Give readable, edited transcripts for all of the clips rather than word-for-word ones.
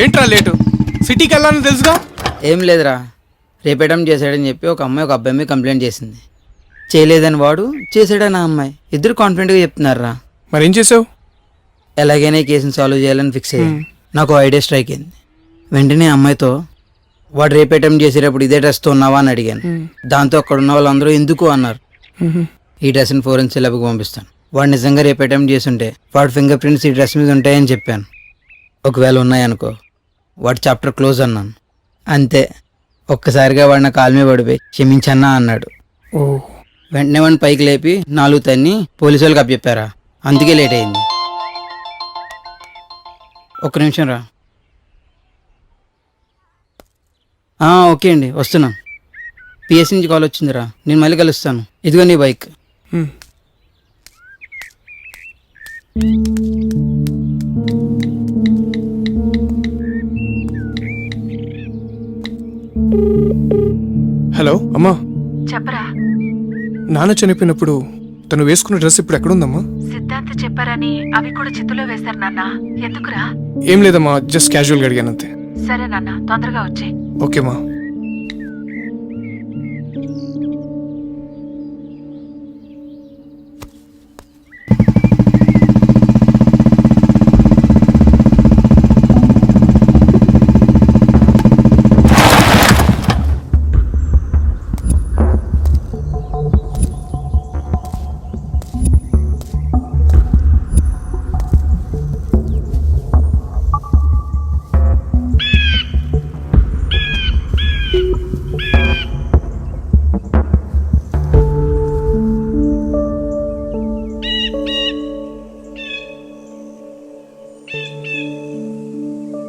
ఏంట్రా లేటు? సిటీకి వెళ్ళాలని తెలుసుగా. ఏం లేదురా, రేపేటం చేశాడని చెప్పి ఒక అమ్మాయి ఒక అబ్బాయి మీద కంప్లైంట్ చేసింది. చేయలేదని వాడు, చేశాడని ఆ అమ్మాయి, ఇద్దరు కాన్ఫిడెంట్గా చెప్తున్నారా. మరేం చేసావు? ఎలాగైనా ఈ కేసుని సాల్వ్ చేయాలని ఫిక్స్ అయ్యాను. నాకు ఐడియా స్ట్రైక్ అయింది. వెంటనే అమ్మాయితో వాడు రేపు అటెంప్ట్ చేసేటప్పుడు ఇదే డ్రెస్తో ఉన్నావా అని అడిగాను. దాంతో అక్కడ ఉన్న వాళ్ళందరూ ఎందుకు అన్నారు. ఈ డ్రెస్ని ఫోరెన్సిక్ ల్యాబ్కి పంపిస్తాను. వాడు నిజంగా రేపు అటెంప్ట్ చేస్తుంటే వాడి ఫింగర్ ప్రింట్స్ ఈ డ్రెస్ మీద ఉంటాయని చెప్పాను. ఒకవేళ ఉన్నాయనుకో వాడు చాప్టర్ క్లోజ్ అన్నాను. అంతే, ఒక్కసారిగా వాడు నా కాలు మీద పడిపోయి క్షమించన్నా అన్నాడు. ఓ, వెంటనే వాడిని పైకి లేపి 4 తన్ని పోలీసు వాళ్ళకి అప్పచెప్పారా. అందుకే లేట్ అయింది. ఒక్క నిమిషం రా. ఓకే అండి, వస్తున్నా. పిఎస్ నుంచి కాల్ వచ్చిందిరా, నేను మళ్ళీ కలుస్తాను. ఇదిగో నీ బైక్. హలో అమ్మా. చెప్పరా. నాన్న చనిపోయినప్పుడు తను వేసుకున్న డ్రెస్ ఇప్పుడు ఎక్కడుందమ్మా? సిద్ధాంత్ చెప్పారని అవి కూడా చిత్తులో వేశారు నాన్న. ఎందుకురా? ఏం లేదమ్మా, జస్ట్ క్యాజువల్గా అడిగాను అంతే. సరే నాన్న, తొందరగా వచ్చే. ఓకేమ్మా.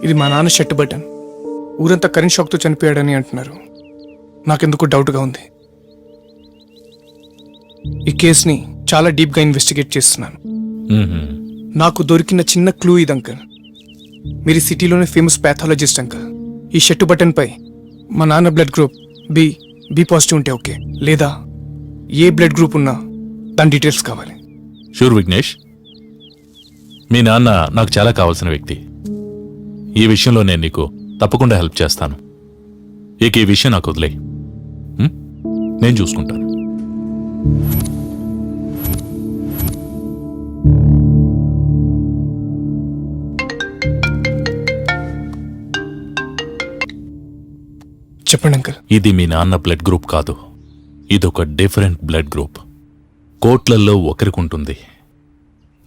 ఇది మా నాన్న షర్ట్ బటన్. ఊరంతా కరెంట్ షాక్తో చనిపోయాడని అంటున్నారు. నాకెందుకు డౌట్గా ఉంది. ఈ కేసుని చాలా డీప్గా ఇన్వెస్టిగేట్ చేస్తున్నాను. నాకు దొరికిన చిన్న క్లూ ఇది అంకల్. మీరు సిటీలోనే ఫేమస్ ప్యాథాలజిస్ట్ అంకల్. ఈ షర్ట్ బటన్ పై మా నాన్న బ్లడ్ గ్రూప్ బి పాజిటివ్ ఉంటే ఓకే, లేదా ఏ బ్లడ్ గ్రూప్ ఉన్నా దాని డీటెయిల్స్ కావాలి. షూర్ విఘ్నేష్, మీ నాన్న నాకు చాలా కావాల్సిన వ్యక్తి. ఈ విషయంలో నేను నీకు తప్పకుండా హెల్ప్ చేస్తాను. ఇక ఈ విషయం నాకు వదిలే, నేను చూసుకుంటాను. చెప్పండి అంకల్. ఇది మీ నాన్న బ్లడ్ గ్రూప్ కాదు, ఇదొక డిఫరెంట్ బ్లడ్ గ్రూప్. కోట్లల్లో ఒకరికుంటుంది.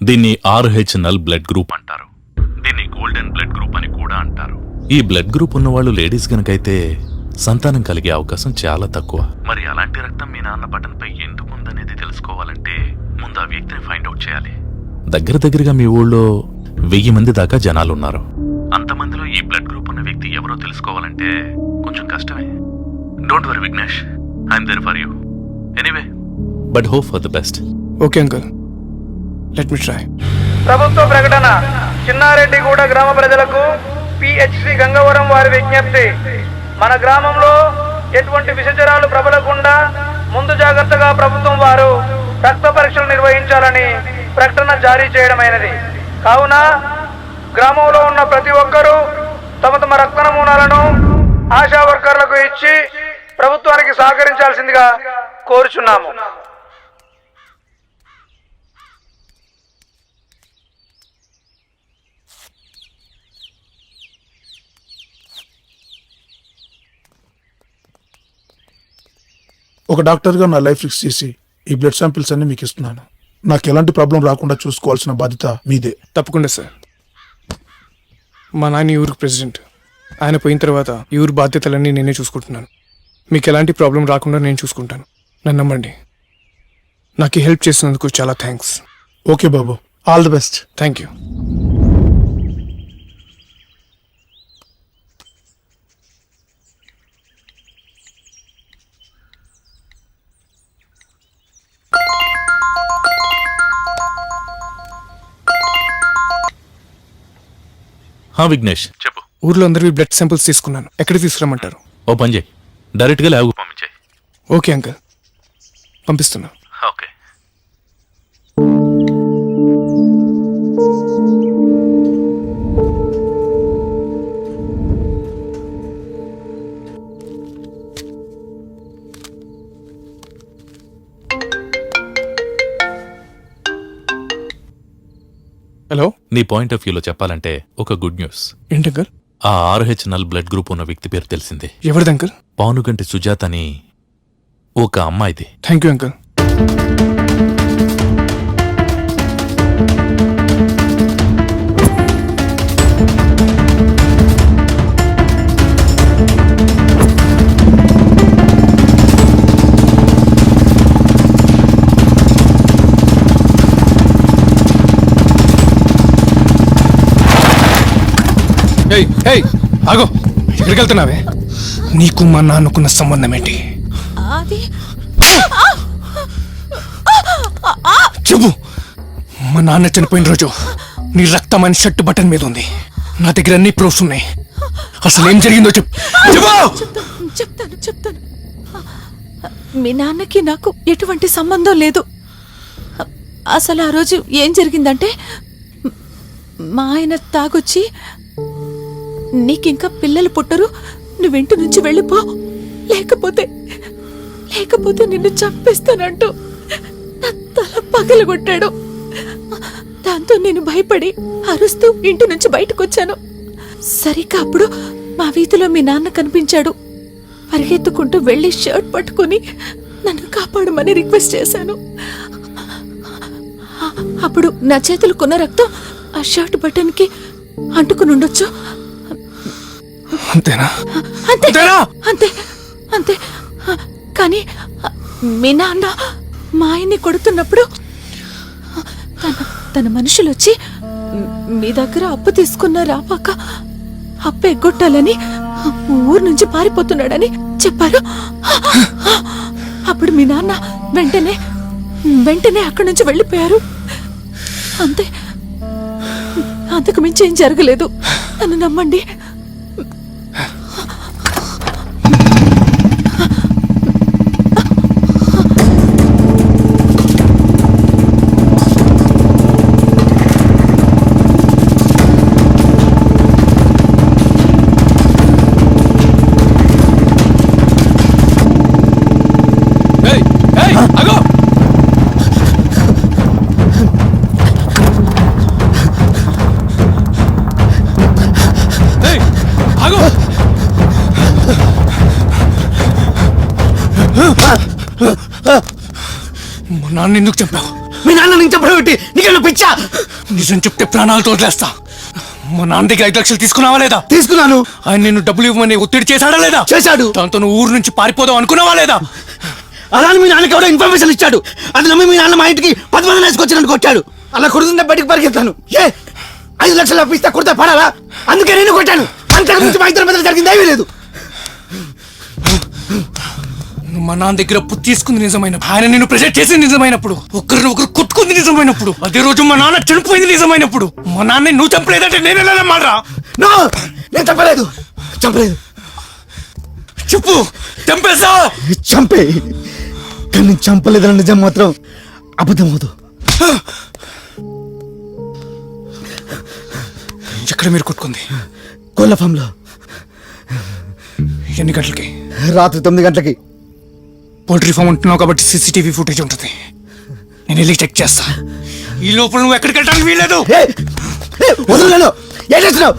దీన్ని RH నల్ బ్లడ్ గ్రూప్ అంటారు. దీన్ని గోల్డెన్ బ్లడ్ గ్రూప్ అని కూడా అంటారు. ఈ బ్లడ్ గ్రూప్ ఉన్నవాళ్ళు లేడీస్ కనుకైతే సంతానం కలిగే అవకాశం చాలా తక్కువ. మరి అలాంటి రక్తం మీ నాన్న బటన్ పై ఎందుకు ఉందనేది తెలుసుకోవాలంటే ముందు ఆ వ్యక్తిని ఫైండ్ అవుట్ చేయాలి. దగ్గరగా మీ ఊళ్ళో 1000 మంది దాకా జనాలున్నారు. అంతమందిలో ఈ బ్లడ్ గ్రూప్ ఉన్న వ్యక్తి ఎవరో తెలుసుకోవాలంటే కొంచెం కష్టమే. Don't worry Vignesh, I'm there for you. Anyway, but hope for the best. Okay uncle, let me try. ప్రభుత్వ ప్రకటన. చిన్నారెడ్డిగూడ గ్రామ ప్రజలకు PHC గంగవరం వారి విజ్ఞప్తి. మన గ్రామంలో ఎటువంటి విషజ్వరాలు ప్రబలకుండా ముందు జాగ్రత్తగా ప్రభుత్వం వారు రక్త పరీక్షలు నిర్వహించాలని ప్రకటన జారీ చేయడమైనది. కావున గ్రామంలో ఉన్న ప్రతి ఒక్కరూ తమ రక్త నమూనాలను ఆశా వర్కర్లకు ఇచ్చి ప్రభుత్వానికి సహకరించాల్సిందిగా కోరుచున్నాము. ఒక డాక్టర్గా నా లైఫ్ రిస్క్ చేసి ఈ బ్లడ్ శాంపిల్స్ అన్ని మీకు ఇస్తున్నాను. నాకు ఎలాంటి ప్రాబ్లం రాకుండా చూసుకోవాల్సిన బాధ్యత మీదే. తప్పకుండా సార్. మా నాన్న ఈ ఊరికి ప్రెసిడెంట్. ఆయన పోయిన తర్వాత ఈ ఊరి బాధ్యతలన్నీ నేనే చూసుకుంటున్నాను. మీకు ఎలాంటి ప్రాబ్లం రాకుండా నేను చూసుకుంటాను. నన్ను నమ్మండి. నాకు హెల్ప్ చేసినందుకు చాలా thanks. Okay Babu, all the best. Thank you. Vignesh చెప్పు. ఊర్లో అందరివి బ్లడ్ శాంపిల్స్ తీసుకున్నాను. ఎక్కడికి తీసుకురమ్మంటారు? ఓ పని చేయి, డైరెక్ట్గా ల్యాబ్కు పంపించాయి. ఓకే అంకల్, పంపిస్తున్నా. ఓకే. హలో, నీ పాయింట్ ఆఫ్ వ్యూలో చెప్పాలంటే ఒక గుడ్ న్యూస్. ఏంటి అంకుల్? ఆ RH నల్ బ్లడ్ గ్రూప్ ఉన్న వ్యక్తి పేరు తెలిసిందే. ఎవరిది అంకుల్? పానుగంటి సుజాత అని ఒక అమ్మాయిది. Thank you uncle. ఏయ్ ఏయ్ ఆగో, ఎక్కడికి వెళ్తున్నావే? నీకు మా నాన్నకున్న సంబంధం ఏంటి? అది చెప్పు. మా నాన్న చనిపోయిన రోజు నీ రక్తమైన షర్ట్ బటన్ మీద ఉంది. నా దగ్గర అన్ని ప్రూఫ్స్ ఉన్నాయి. అసలు ఏం జరిగిందో చెప్పు. చెప్తాను. మీ నాన్నకి నాకు ఎటువంటి సంబంధం లేదు. అసలు ఆ రోజు ఏం జరిగిందంటే, మా ఆయన తాగొచ్చి నీకింకా పిల్లలు పుట్టరు, నువ్వింటి నుంచి వెళ్ళిపో, లేకపోతే నిన్ను చంపేస్తానంటూ నా తల పగలగొట్టాడు. దాంతో నేను భయపడి అరుస్తూ ఇంటి నుంచి బయటకొచ్చాను. సరిగ్గా అప్పుడు మా వీధిలో మీ నాన్న కనిపించాడు. పరిగెత్తుకుంటూ వెళ్ళి షర్ట్ పట్టుకుని నన్ను కాపాడమని రిక్వెస్ట్ చేశాను. అప్పుడు నా చేతులకున్న రక్తం ఆ షర్ట్ బటన్కి అంటుకుని ఉండొచ్చు. అంతేనా? అంతే. కానీ మీ నాన్న మా ఆయన్ని కొడుతున్నప్పుడు తన మనుషులు వచ్చి మీ దగ్గర అప్పు తీసుకున్న రాపాక అప్పు ఎగ్గొట్టాలని ఊరు నుంచి పారిపోతున్నాడని చెప్పారు. అప్పుడు మీ నాన్న వెంటనే అక్కడి నుంచి వెళ్ళిపోయారు. అంతే, అంతకు మించి ఏం జరగలేదు. నన్ను నమ్మండి. నాన్న ఎందుకు చంపావు? మీ నాన్న నేను చెప్పడం పెట్టి నీకేమన్నా పిచ్చా? నిజం చెప్తే ప్రాణాలతో వదిలేస్తా. మా నాన్న దగ్గర 5 లక్షలు తీసుకున్నావా లేదా? తీసుకున్నాను. ఆయన నిన్ను డబ్బులు ఇవ్వమని ఒత్తిడి చేశాడా లేదా? చేశాడు. దాంతో నువ్వు ఊరు నుంచి పారిపోదాం అనుకున్నావా లేదా? అలా మీ నాన్నకి ఎవడో ఇన్ఫర్మేషన్ ఇచ్చాడు. అది నమ్మి మీ నాన్న మా ఇంటికి 10 మందిని వేసుకొచ్చి నన్ను కొట్టాడు. అలా కొడుతుంటే బయటికి పరిగెత్తాను. 5 లక్షలు అప్పిస్తే కొడితే పడాలా? అందుకే నేను కొట్టాను. అంతకు మించి మా ఇద్దరి మధ్య జరిగింది ఏమీ లేదు. నువ్వు మా నాన్న దగ్గర అప్పు తీసుకుంది నిజమైనప్పుడు, ఆయన నిన్ను ప్రెజెంట్ చేసింది నిజమైనప్పుడు, ఒకరు కొట్టుకుంది నిజమైనప్పుడు, అదే రోజు మా నాన్న చనిపోయింది నిజమైనప్పుడు, మా నాన్న నువ్వు చంపలేదంటే నేను ఎలా నమ్మాలరా? నేను చంపలేదు. చెప్పు, చంపేసా? చంపే, కానీ చంపలేదన్న నిజం మాత్రం అబద్ధమవుదు. ఎక్కడ మీరు కొట్టుకుంది? కోళ్ళ ఫామ్ లో. ఎన్ని గంటలకి? రాత్రి 9 గంటలకి. పోల్ట్రీ ఫామ్ ఉంటున్నావు కాబట్టి CCTV ఫుటేజ్ ఉంటుంది. నేను వెళ్ళి చెక్ చేస్తా. ఈ లోపల నువ్వు ఎక్కడికి వెళ్ళడానికి వీల్లేదు. వదలను. ఏం చేస్తున్నావు?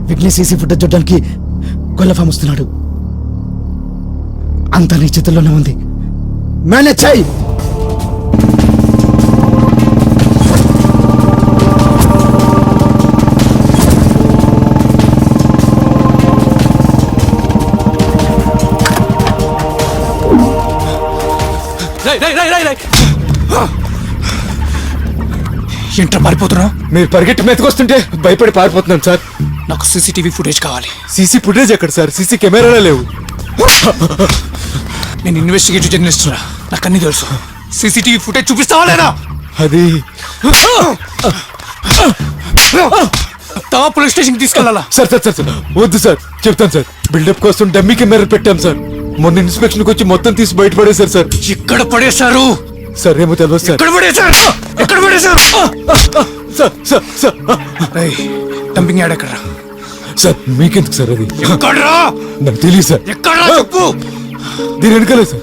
విఘ్నేష్ సీసీ ఫుటేజ్ చూడడానికి గొల్ల ఫామ్ వస్తున్నాడు. అంతా నీ చేతుల్లోనే ఉంది. మేనేజ్ చెయ్యి. ఏంట్రా పారిపోతున్నావు? మీరు పరిగెట్టి మెతుకొస్తుంటే భయపడి పారిపోతున్నాను సార్. నాకు CCTV ఫుటేజ్ కావాలి. సీసీ ఫుటేజ్ ఎక్కడ సార్? సీసీ కెమెరాలే లేవు. నేను ఇన్వెస్టిగేటివ్ జర్నలిస్ట్ రా, నాకు అన్ని తెలుసు. CCTV ఫుటేజ్ చూపిస్తావా లేదా? అది పోలీస్ స్టేషన్ తీసుకెళ్ళాలా? సార్ సార్ సార్ సార్ వద్దు సార్, చెప్తాను సార్. బిల్డప్ కోసం డమ్మీ కెమెరా పెట్టాం సార్. మొన్న ఇన్స్పెక్షన్కి వచ్చి మొత్తం తీసి బయటపడేశారు సార్. ఎక్కడ పడేశారు? సార్ ఏమో తెలియదు సార్ ఎక్కడ పడేశారు ఎక్కడ పడేశారు sir sir sir dumping yard ఎక్కడ సార్ మీకెందుకు సార్ అది ఎక్కడ్రా నాకు తెలియదు సార్ ఎక్కడ్రా చెప్పు దీని వెనకాలే సార్